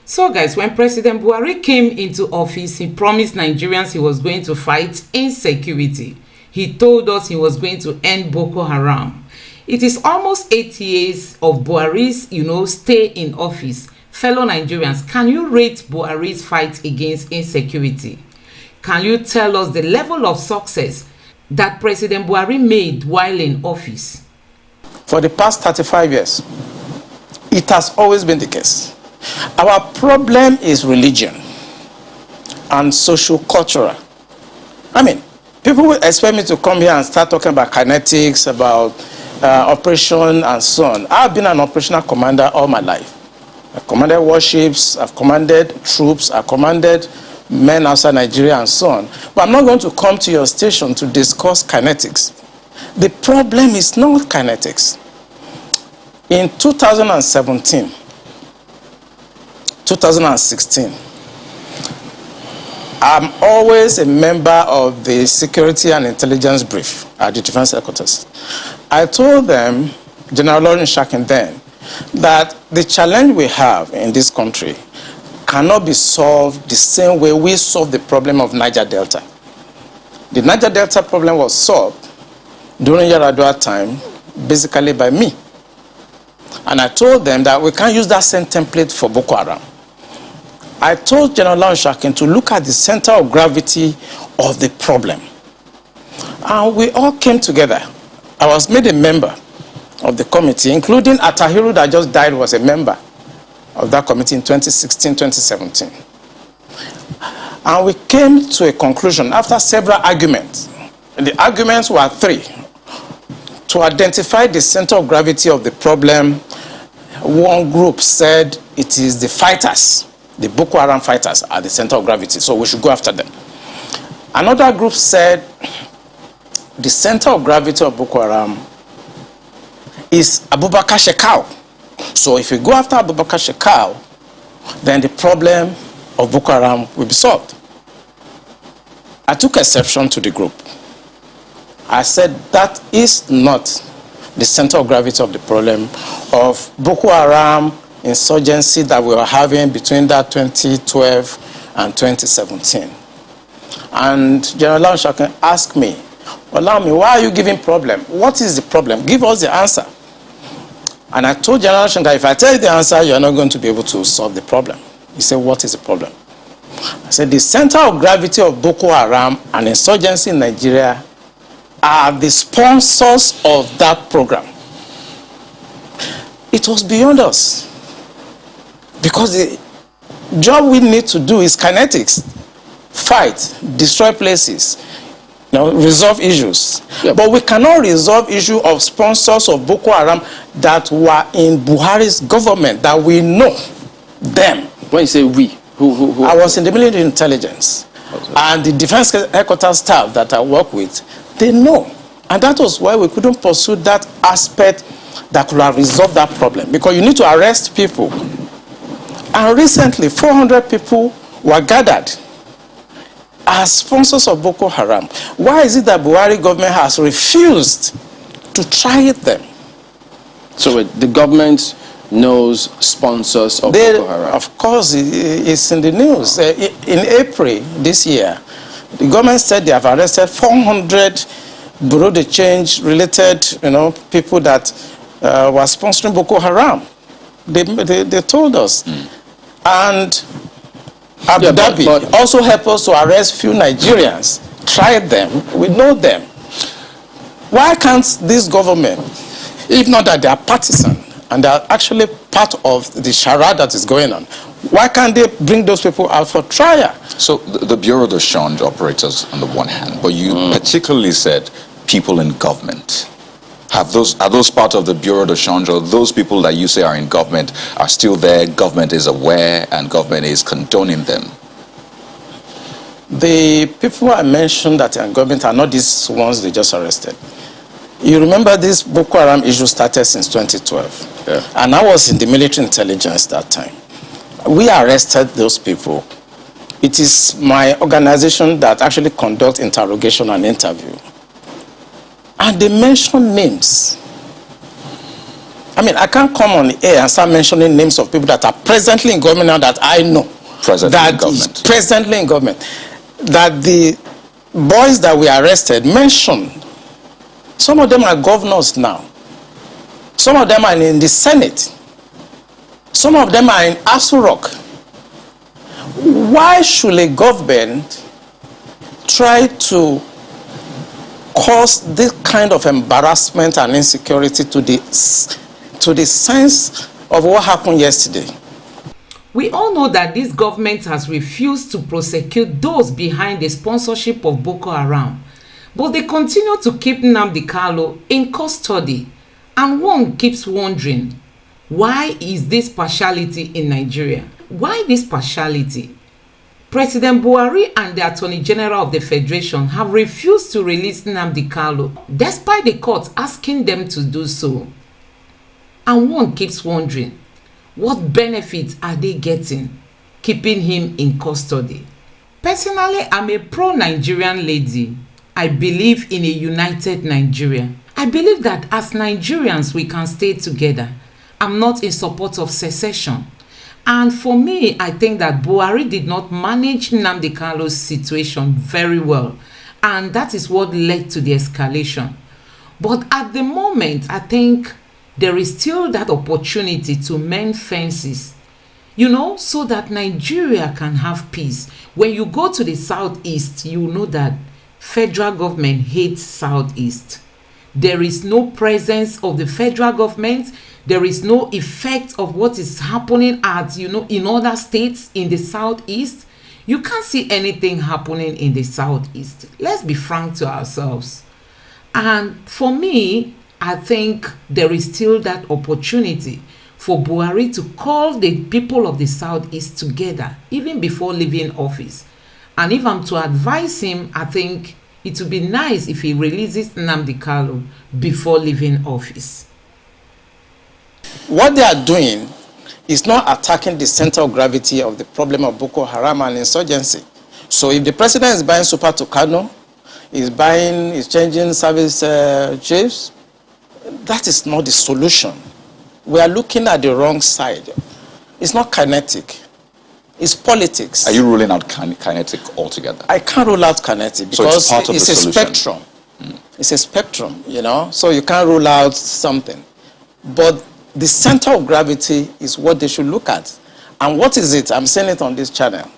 So guys, when President Buhari came into office, he promised Nigerians he was going to fight insecurity. He told us he was going to end Boko Haram. It is almost 8 years of Buhari's, stay in office. Fellow Nigerians, can you rate Buhari's fight against insecurity? Can you tell us the level of success that President Buhari made while in office? For the past 35 years, it has always been the case. Our problem is religion and socio-cultural. I mean, people will expect me to come here and start talking about kinetics, about operation and so on. I've been an operational commander all my life. I've commanded warships, I've commanded troops, I've commanded men outside Nigeria and so on. But I'm not going to come to your station to discuss kinetics. The problem is not kinetics. In 2017, 2016, I'm always a member of the Security and Intelligence Brief at the Defense Headquarters. I told them, General Lawrence Shakin then, that the challenge we have in this country cannot be solved the same way we solved the problem of Niger Delta. The Niger Delta problem was solved during Yar'Adua time, basically by me. And I told them that we can't use that same template for Boko Haram. I told General Lawrence Shakin to look at the center of gravity of the problem. And we all came together. I was made a member of the committee, including Atahiru that just died was a member of that committee in 2016, 2017. And we came to a conclusion after several arguments. And the arguments were three. To identify the center of gravity of the problem, one group said it is the fighters, the Boko Haram fighters are the center of gravity, so we should go after them. Another group said the center of gravity of Boko Haram is Abubakar Shekau. So if we go after Abubakar Shekau, then the problem of Boko Haram will be solved. I took exception to the group. I said that is not the center of gravity of the problem of Boko Haram insurgency that we were having between that 2012 and 2017. And General Lawrence Shakin asked me, allow me, why are you giving problem? What is the problem? Give us the answer. And I told General Lawrence that if I tell you the answer, you're not going to be able to solve the problem. He said, what is the problem? I said, the center of gravity of Boko Haram and insurgency in Nigeria are the sponsors of that program. It was beyond us. Because the job we need to do is kinetics. Fight, destroy places, resolve issues. Yeah. But we cannot resolve issue of sponsors of Boko Haram that were in Buhari's government, that we know them. When you say we, who? I was in the military intelligence. Okay. And the defense headquarters staff that I work with, they know. And that was why we couldn't pursue that aspect that could have resolved that problem. Because you need to arrest people. And recently, 400 people were gathered as sponsors of Boko Haram. Why is it that Buhari government has refused to try them? So the government knows sponsors of Boko Haram? Of course, it's in the news. In April this year, the government said they have arrested 400 Bureau de Change related people that were sponsoring Boko Haram. They told us. And Abu Dhabi also helped us to arrest few Nigerians. Tried them. We know them. Why can't this government, if not that they are partisan and they are actually part of the charade that is going on, why can't they bring those people out for trial? So the Bureau de Change operators on the one hand, but you particularly said people in government. Are those part of the Bureau de Change, or those people that you say are in government are still there, government is aware, and government is condoning them? The people I mentioned that are in government are not these ones they just arrested. You remember this Boko Haram issue started since 2012. Yeah. And I was in the military intelligence that time. We arrested those people. It is my organization that actually conducts interrogation and interview. And they mention names. I mean, I can't come on the air and start mentioning names of people that are presently in government now that I know. Presently in government. That the boys that we arrested mentioned, some of them are governors now. Some of them are in the Senate. Some of them are in Aso Rock. Why should a government try to cause this kind of embarrassment and insecurity to the sense of what happened yesterday? We all know that this government has refused to prosecute those behind the sponsorship of Boko Haram, but they continue to keep Nnamdi Kanu in custody, and one keeps wondering, why is this partiality in Nigeria? Why this partiality? President Buhari and the Attorney General of the Federation have refused to release Nnamdi Kanu, despite the court asking them to do so. And one keeps wondering, what benefits are they getting keeping him in custody? Personally, I'm a pro-Nigerian lady. I believe in a united Nigeria. I believe that as Nigerians we can stay together. I'm not in support of secession. And for me, I think that Buhari did not manage Nnamdi Kanu's situation very well. And that is what led to the escalation. But at the moment, I think there is still that opportunity to mend fences, you know, so that Nigeria can have peace. When you go to the southeast, you know that federal government hates southeast. There is no presence of the federal government. There is no effect of what is happening at, you know, in other states in the southeast. You can't see anything happening in the southeast. Let's be frank to ourselves. And for me, I think there is still that opportunity for Buhari to call the people of the southeast together even before leaving office. And if I'm to advise him, I think it would be nice if he releases Nnamdi Kanu before leaving office. What they are doing is not attacking the center of gravity of the problem of Boko Haram and insurgency. So if the president is buying Super Tucano, is changing service chiefs, that is not the solution. We are looking at the wrong side. It's not kinetic. It's politics. Are you ruling out kinetic altogether? I can't rule out kinetic because so it's a spectrum. It's a spectrum, you know, so you can't rule out something. But the center of gravity is what they should look at. And what is it? I'm saying it on this channel.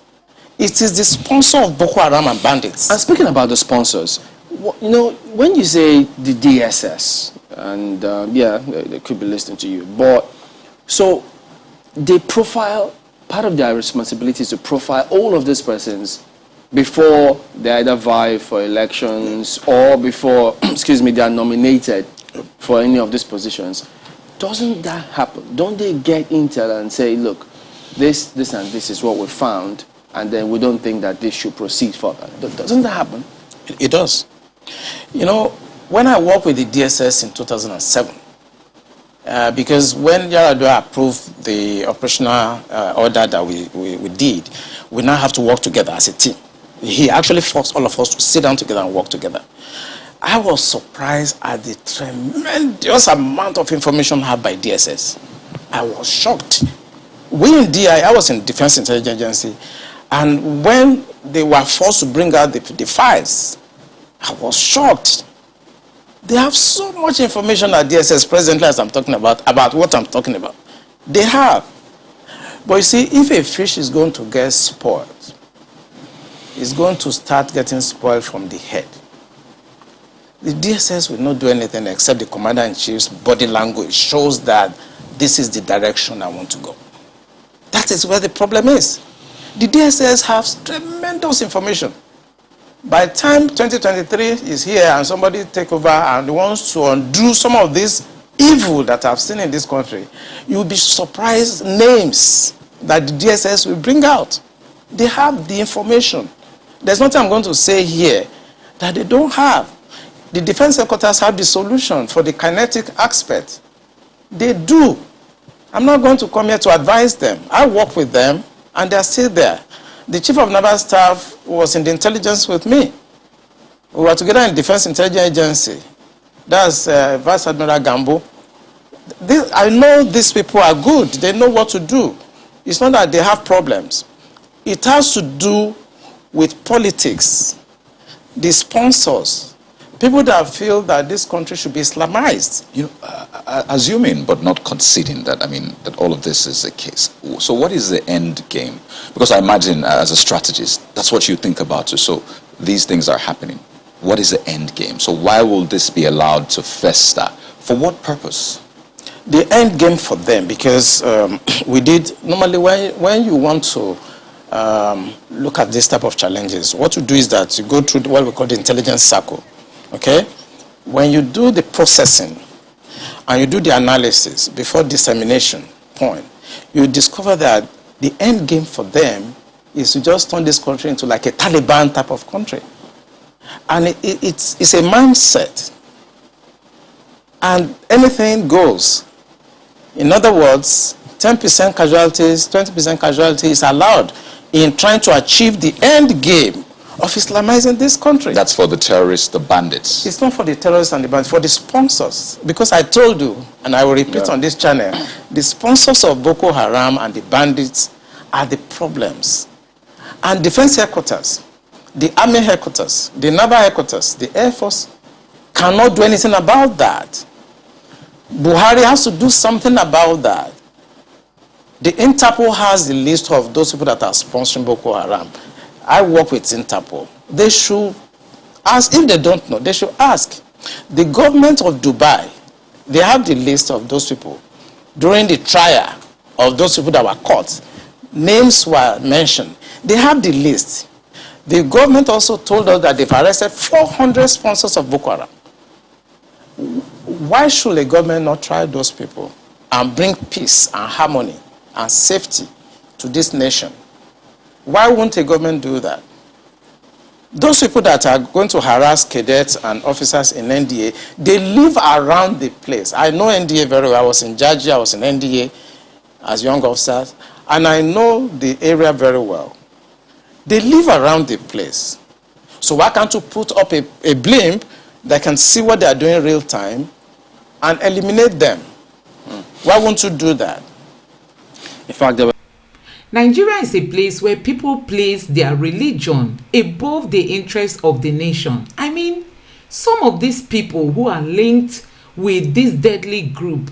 It is the sponsor of Boko Haram and bandits. And speaking about the sponsors, you know, when you say the DSS, and yeah, they could be listening to you, but so they profile, part of their responsibility is to profile all of these persons before they either vie for elections or before, excuse me, they are nominated for any of these positions. Doesn't that happen? Don't they get intel and say, look, this and this is what we found, and then we don't think that this should proceed further? Doesn't that happen? It does. You know, when I worked with the DSS in 2007, because when Yaradua approved the operational order that we did, we now have to work together as a team. He actually forced all of us to sit down together and work together. I was surprised at the tremendous amount of information had by DSS. I was shocked. We in DI, I was in Defense Intelligence Agency, and when they were forced to bring out the files, I was shocked. They have so much information at DSS presently as I'm talking about what I'm talking about. They have. But you see, if a fish is going to get spoiled, it's going to start getting spoiled from the head. The DSS will not do anything except the Commander-in-Chief's body language shows that this is the direction I want to go. That is where the problem is. The DSS has tremendous information. By the time 2023 is here and somebody take over and wants to undo some of this evil that I've seen in this country, you'll be surprised names that the DSS will bring out. They have the information. There's nothing I'm going to say here that they don't have. The defense headquarters have the solution for the kinetic aspect. They do. I'm not going to come here to advise them. I work with them and they're still there. The chief of naval staff was in the intelligence with me. We were together in Defense Intelligence Agency. That's Vice Admiral Gambo. I know these people are good. They know what to do. It's not that they have problems. It has to do with politics, the sponsors, people that feel that this country should be Islamized. You know, assuming but not conceding that, I mean, that all of this is the case. So what is the end game? Because I imagine as a strategist, that's what you think about too. So these things are happening. What is the end game? So why will this be allowed to fester? For what purpose? The end game for them, because we did, normally when you want to look at this type of challenges, what you do is that you go through what we call the intelligence circle, okay? When you do the processing and you do the analysis before dissemination point, you discover that the end game for them is to just turn this country into like a Taliban type of country. And it's a mindset. And anything goes. In other words, 10% casualties, 20% casualties is allowed in trying to achieve the end game of Islamizing this country. That's for the terrorists, the bandits. It's not for the terrorists and the bandits, for the sponsors. Because I told you, and I will repeat on this channel, the sponsors of Boko Haram and the bandits are the problems. And defense headquarters, the army headquarters, the naval headquarters, the air force cannot do anything about that. Buhari has to do something about that. The Interpol has the list of those people that are sponsoring Boko Haram. I work with Interpol. They should ask, if they don't know, they should ask. The government of Dubai, they have the list of those people. During the trial of those people that were caught, names were mentioned. They have the list. The government also told us that they've arrested 400 sponsors of Boko Haram. Why should a government not try those people and bring peace and harmony and safety to this nation? Why won't a government do that? Those people that are going to harass cadets and officers in NDA, they live around the place. I know NDA very well. I was in Georgia, I was in NDA as young officers, and I know the area very well. They live around the place. So why can't you put up a blimp that can see what they are doing in real time and eliminate them? Why won't you do that? In fact, Nigeria is a place where people place their religion above the interests of the nation. I mean, some of these people who are linked with this deadly group,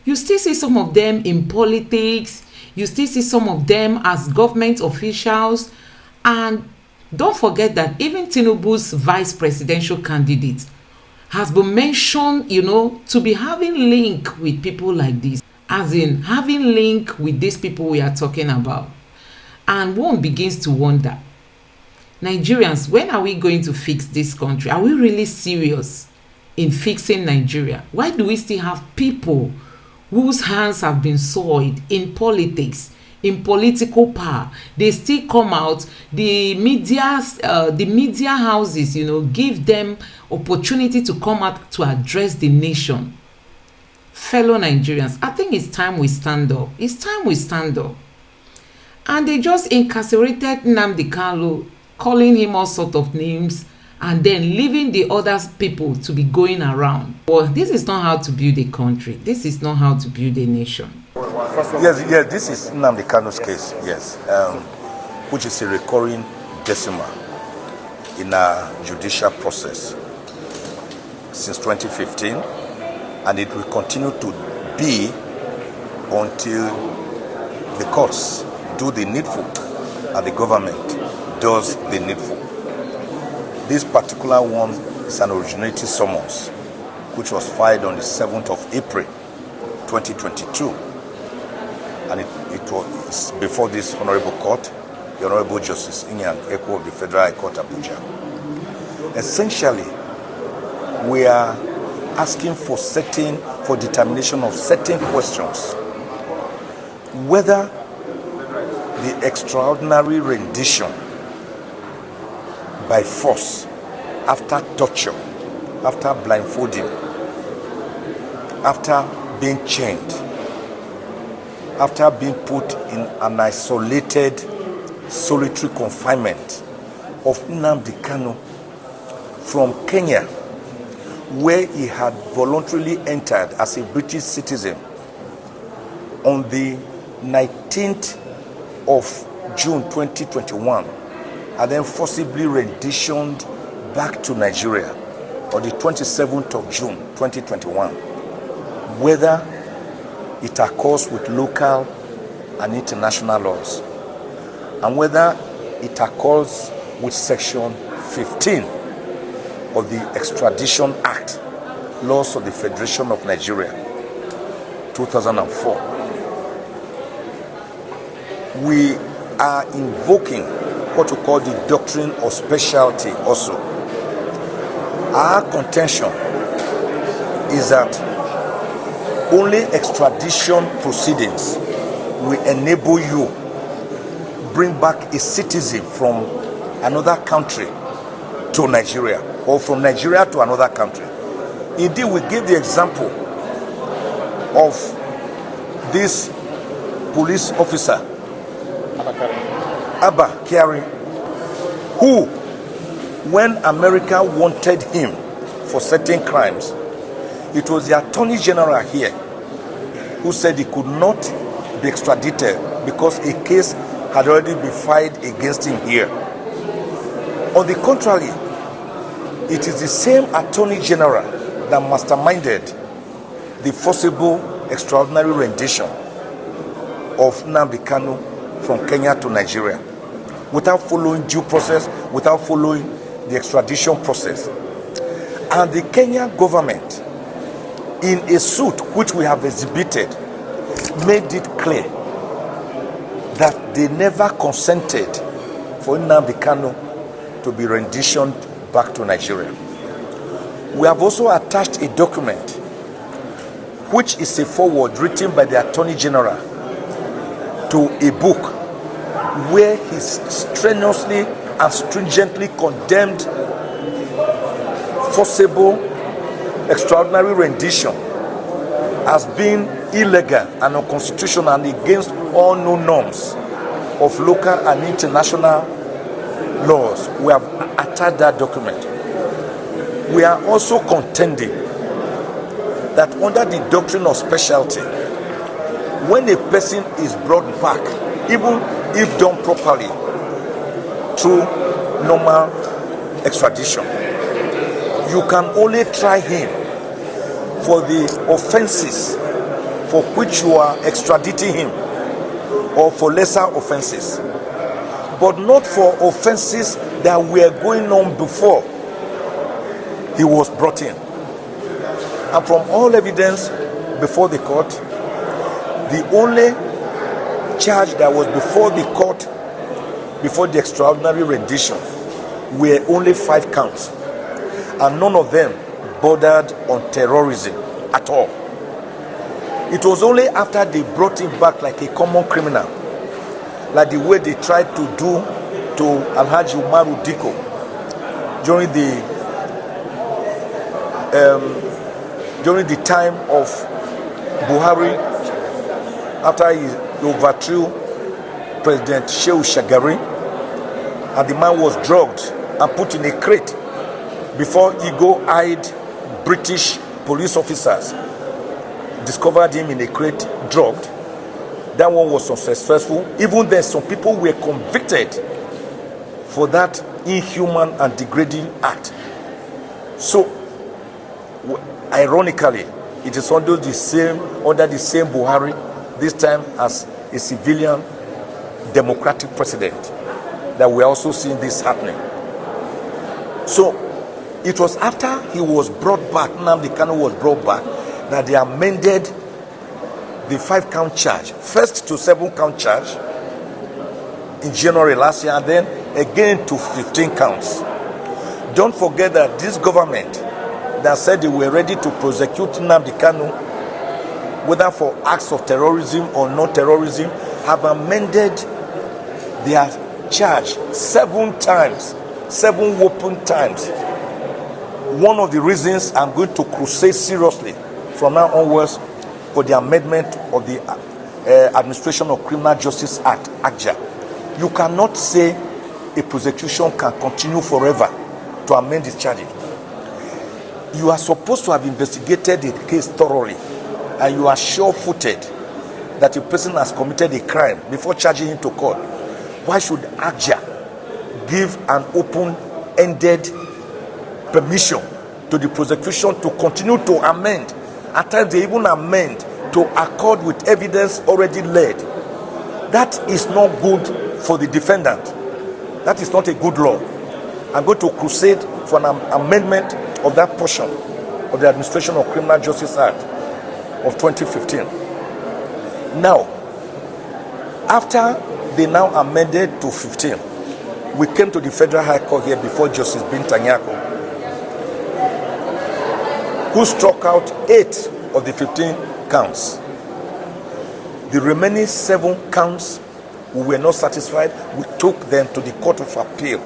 you still see some of them in politics, you still see some of them as government officials, and don't forget that even Tinubu's vice presidential candidate has been mentioned, you know, to be having link with people like this. As in, having link with these people we are talking about. And one begins to wonder, Nigerians, when are we going to fix this country? Are we really serious in fixing Nigeria? Why do we still have people whose hands have been soiled in politics, in political power? They still come out, the media houses, you know, give them opportunity to come out to address the nation. Fellow Nigerians, I think it's time we stand up. It's time we stand up. And they just incarcerated Nnamdi Kanu, calling him all sorts of names, and then leaving the other people to be going around. Well, this is not how to build a country. This is not how to build a nation. Yes, this is Nnamdi Kanu's case, yes, which is a recurring decimal in a judicial process since 2015. And it will continue to be until the courts do the needful and the government does the needful. This particular one is an originating summons, which was filed on the 7th of April 2022. And it was before this Honorable Court, the Honorable Justice Inyang Eko of the Federal High Court, Abuja. Essentially, we are asking for determination of certain questions, whether the extraordinary rendition by force, after torture, after blindfolding, after being chained, after being put in an isolated solitary confinement of Nnamdi Kanu from Kenya, where he had voluntarily entered as a British citizen on the 19th of June 2021 and then forcibly renditioned back to Nigeria on the 27th of June 2021, whether it accords with local and international laws, and whether it accords with Section 15 of the Extradition Act, Laws of the Federation of Nigeria, 2004. We are invoking what we call the doctrine of specialty also. Our contention is that only extradition proceedings will enable you bring back a citizen from another country to Nigeria, or from Nigeria to another country. Indeed, we give the example of this police officer, Abba Kyari, who, when America wanted him for certain crimes, it was the Attorney General here who said he could not be extradited because a case had already been filed against him here. On the contrary, it is the same Attorney General that masterminded the forcible extraordinary rendition of Nnamdi Kanu from Kenya to Nigeria without following due process, without following the extradition process. And the Kenyan government, in a suit which we have exhibited, made it clear that they never consented for Nnamdi Kanu to be renditioned back to Nigeria. We have also attached a document which is a foreword written by the Attorney General to a book where he strenuously and stringently condemned forcible extraordinary rendition as being illegal and unconstitutional and against all known norms of local and international laws. We have attached that document. We are also contending that under the doctrine of specialty, when a person is brought back, even if done properly through normal extradition, you can only try him for the offenses for which you are extraditing him, or for lesser offenses, but not for offenses that were going on before he was brought in. And from all evidence before the court, the only charge that was before the court, before the extraordinary rendition, were only 5 counts, and none of them bordered on terrorism at all. It was only after they brought him back like a common criminal, like the way they tried to do to Alhaji Umaru Diko during the time of Buhari, after he overthrew President Shehu Shagari, and the man was drugged and put in a crate before eagle-eyed British police officers discovered him in a crate, drugged. That one was unsuccessful. Even then, some people were convicted for that inhuman and degrading act. So, ironically, it is under the same Buhari, this time as a civilian democratic president, that we are also seeing this happening. So, it was after he was brought back, Nnamdi Kanu was brought back, that they amended the 5-count charge, first to 7-count charge in January last year, and then again to 15 counts. Don't forget that this government that said they were ready to prosecute Nnamdi Kanu, whether for acts of terrorism or non-terrorism, have amended their charge 7 times, 7 whopping times. One of the reasons I'm going to crusade seriously from now onwards for the amendment of the Administration of Criminal Justice Act, ACJA. You cannot say a prosecution can continue forever to amend its charges. you are supposed to have investigated the case thoroughly, and you are sure-footed that a person has committed a crime before charging him to court. Why should ACJA give an open-ended permission to the prosecution to continue to amend? At times they even amend to accord with evidence already laid. That is not good for the defendant. That is not a good law. I'm going to crusade for an amendment of that portion of the Administration of Criminal Justice Act of 2015. Now, after they now amended to 15, we came to the Federal High Court here before Justice Binta Nyako, who struck out 8 of the 15 counts. The remaining 7 counts, we were not satisfied. We took them to the Court of Appeal.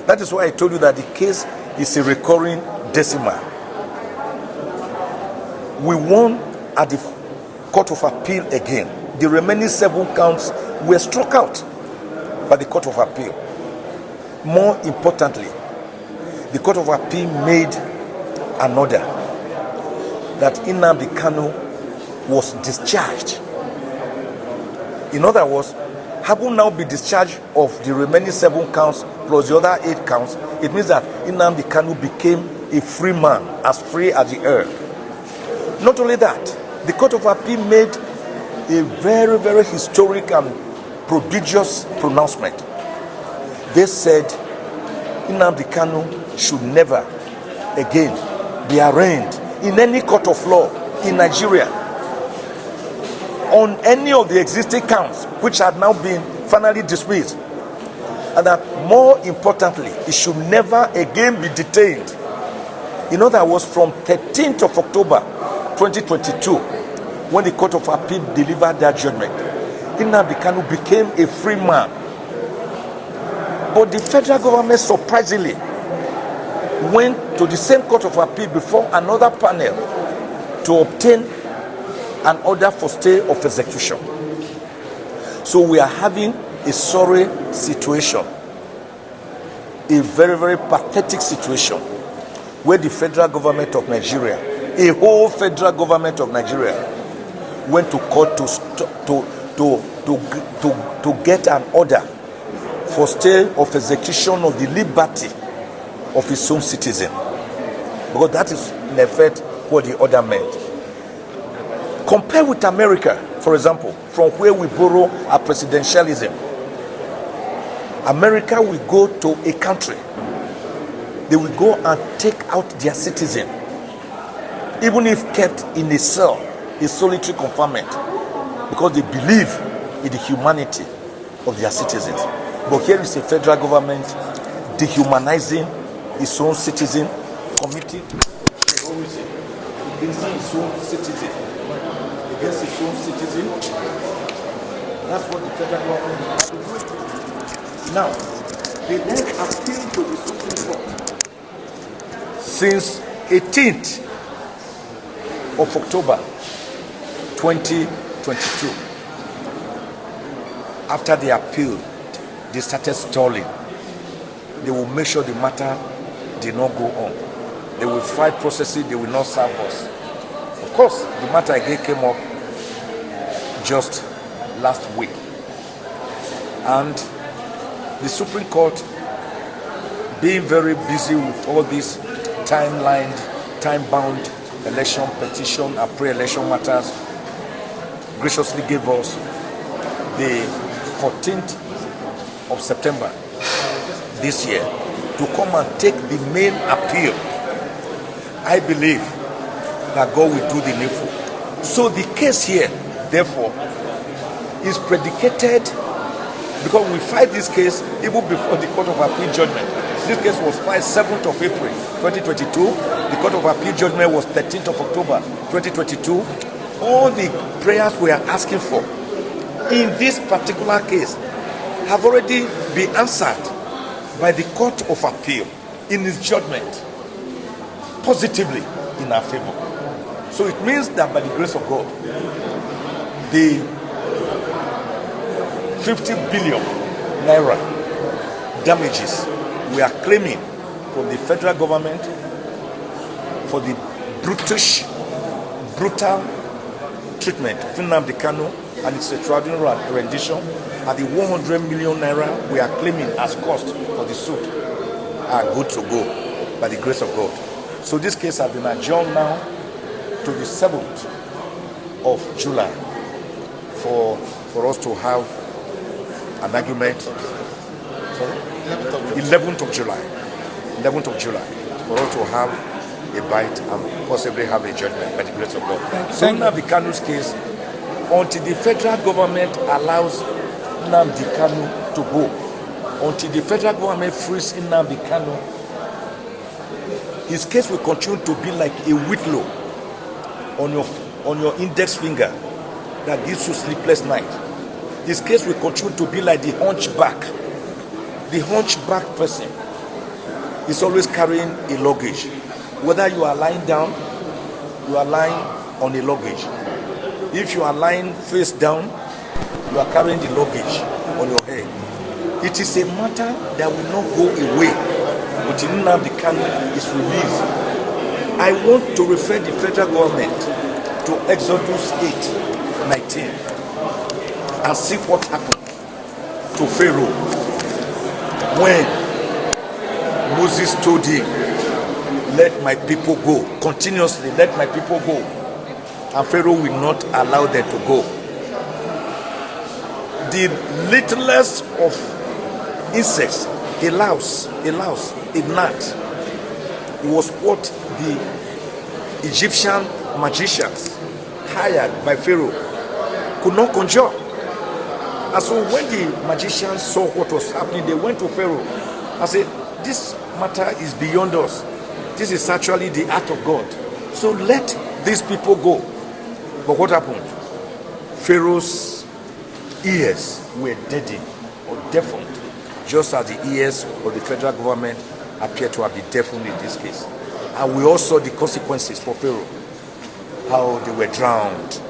That is why I told you that the case is a recurring decimal. We won at the Court of Appeal again. The remaining 7 counts were struck out by the Court of Appeal. More importantly, the Court of Appeal made an order that Nnamdi Kanu was discharged. In other words, having now been discharged of the remaining 7 counts plus the other 8 counts, it means that Nnamdi Kanu became a free man, as free as the air. Not only that, the Court of Appeal made a very, very historic and prodigious pronouncement. They said Nnamdi Kanu should never again be arraigned in any court of law in Nigeria on any of the existing counts which had now been finally dismissed, and that more importantly, he should never again be detained. In other words, from 13th of October 2022, when the Court of Appeal delivered that judgment, Nnamdi Kanu became a free man. But the federal government surprisingly went to the same Court of Appeal before another panel to obtain an order for stay of execution. So we are having a sorry situation, a very, very pathetic situation, where the federal government of Nigeria, a whole federal government of Nigeria, went to court to get an order for stay of execution of the liberty of its own citizen, because that is in effect what the order meant. Compare with America, for example, from where we borrow our presidentialism. America will go to a country, they will go and take out their citizen, even if kept in a cell, a solitary confinement, because they believe in the humanity of their citizens. But here is a federal government dehumanizing its own citizen, committing terrorism against its own citizen. Against its own citizen. That's what the federal government is doing. Now, they then appeal to the Supreme Court since 18th of October 2022. After they appealed, they started stalling. They will make sure the matter did not go on. They will fight processes, they will not serve us. Of course, the matter again came up just last week. And the Supreme Court, being very busy with all these time-bound election, petition, and pre-election matters, graciously gave us the 14th of September this year to come and take the main appeal. I believe that God will do the needful. So the case here, therefore, is predicated, because we filed this case even before the Court of Appeal judgment. This case was filed 7th of April 2022. The Court of Appeal judgment was 13th of October 2022. All the prayers we are asking for in this particular case have already been answered by the Court of Appeal in its judgment positively in our favor. So it means that by the grace of God, the 50 billion naira damages we are claiming from the federal government for the brutal treatment of Nnamdi Kanu and its extraordinary rendition, and the 100 million naira we are claiming as cost for the suit are good to go by the grace of God. So this case has been adjourned now to the 7th of July for us to have an argument. Sorry? 11th of July. 11th of July. For us to have a bite and possibly have a judgment by the grace of God. So Nnamdi Kanu's case, until the federal government allows Nnamdi Kanu to go, until the federal government frees Nnamdi Kanu, his case will continue to be like a whitlow on your index finger that gives you sleepless night. His case will continue to be like the hunchback. The hunchback person is always carrying a luggage. Whether you are lying down, you are lying on a luggage. If you are lying face down, you are carrying the luggage on your head. It is a matter that will not go away until Nnamdi Kanu is released. I want to refer the federal government to Exodus 8:19 and see what happened to Pharaoh when Moses told him, "Let my people go," continuously, "Let my people go," and Pharaoh will not allow them to go. The littlest of insects, a louse, a gnat, was what the Egyptian magicians hired by Pharaoh could not conjure. And so when the magicians saw what was happening, they went to Pharaoh and said, "This matter is beyond us. This is actually the act of God. So let these people go." But what happened? Pharaoh's ears were deadened or deafened, just as the ears of the federal government appear to have been deafened in this case. And we all saw the consequences for Pharaoh, how they were drowned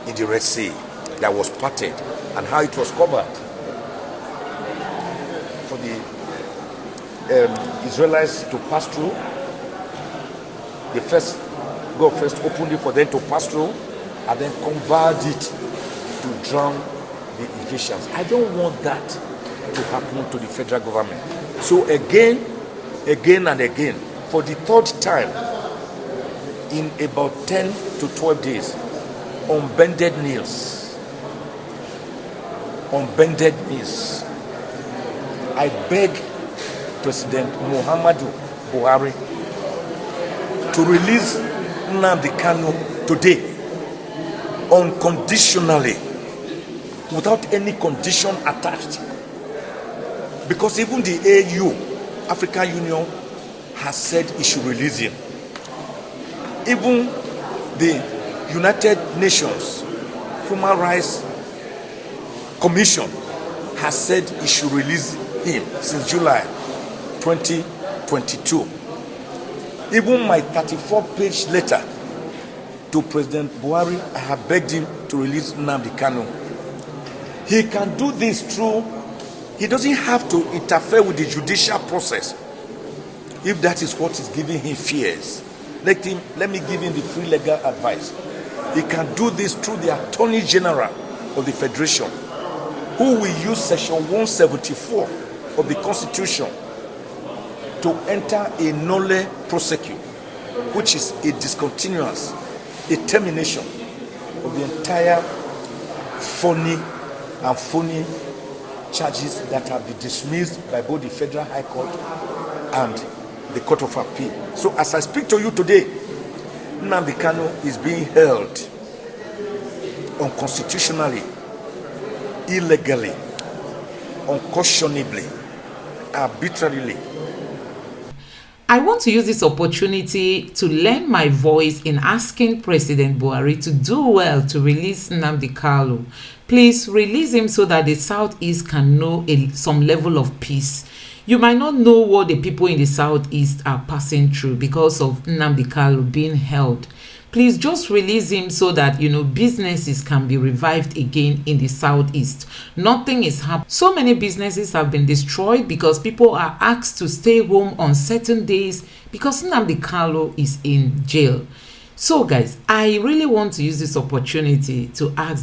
in the Red Sea that was parted, and how it was covered for the Israelites to pass through. God first opened it for them to pass through, and then converted it to drown the Egyptians. I don't want that to happen to the federal government. So again and again, for the third time in about 10 to 12 days, on bended knees, I beg President Muhammadu Buhari to release Nnamdi Kanu today, unconditionally, without any condition attached. Because even the AU, African Union, has said it should release him. Even the United Nations Human Rights Commission has said it should release him since July 2022. Even my 34-page letter to President Buhari, I have begged him to release Nnamdi Kanu. He can do this through, he doesn't have to interfere with the judicial process. If that is what is giving him fears, let me give him the free legal advice. He can do this through the Attorney General of the Federation, who will use Section 174 of the Constitution to enter a nolle prosequi, which is a discontinuance, a termination of the entire phony charges that have been dismissed by both the Federal High Court and the Court of Appeal. So as I speak to you today, Nnamdi Kanu is being held unconstitutionally, illegally, unconscionably, arbitrarily. I want to use this opportunity to lend my voice in asking President Buhari to do well to release Nnamdi Kanu. Please release him so that the Southeast can know some level of peace. You might not know what the people in the Southeast are passing through because of Nnamdi Kanu being held. Please just release him so that, businesses can be revived again in the Southeast. Nothing is happening. So many businesses have been destroyed because people are asked to stay home on certain days because Nnamdi Kanu is in jail. So guys, I really want to use this opportunity to ask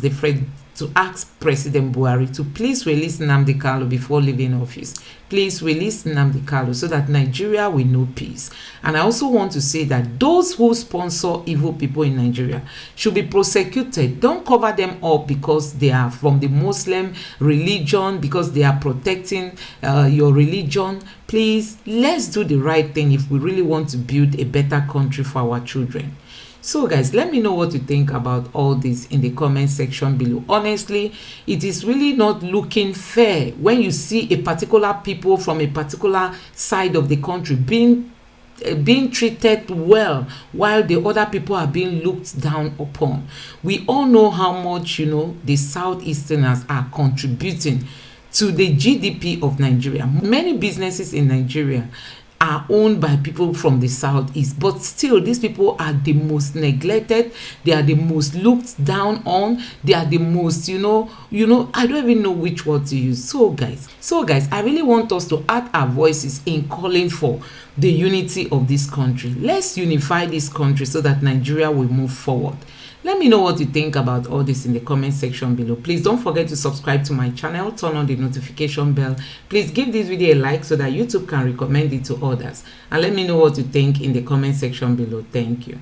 President Buhari to please release Nnamdi Kanu before leaving office. Please release Nnamdi Kanu so that Nigeria will know peace. And I also want to say that those who sponsor evil people in Nigeria should be prosecuted. Don't cover them up because they are from the Muslim religion, because they are protecting your religion. Please, let's do the right thing if we really want to build a better country for our children. So guys, let me know what you think about all this in the comment section below. Honestly, it is really not looking fair when you see a particular people from a particular side of the country being treated well while the other people are being looked down upon. We all know how much, the Southeasterners are contributing to the GDP of Nigeria. Many businesses in Nigeria are owned by people from the Southeast, but still these people are the most neglected, they are the most looked down on, they are the most, I don't even know which word to use. So guys, I really want us to add our voices in calling for the unity of this country. Let's unify this country so that Nigeria will move forward. Let me know what you think about all this in the comment section below. Please don't forget to subscribe to my channel, turn on the notification bell. Please give this video a like so that YouTube can recommend it to others. And let me know what you think in the comment section below. Thank you.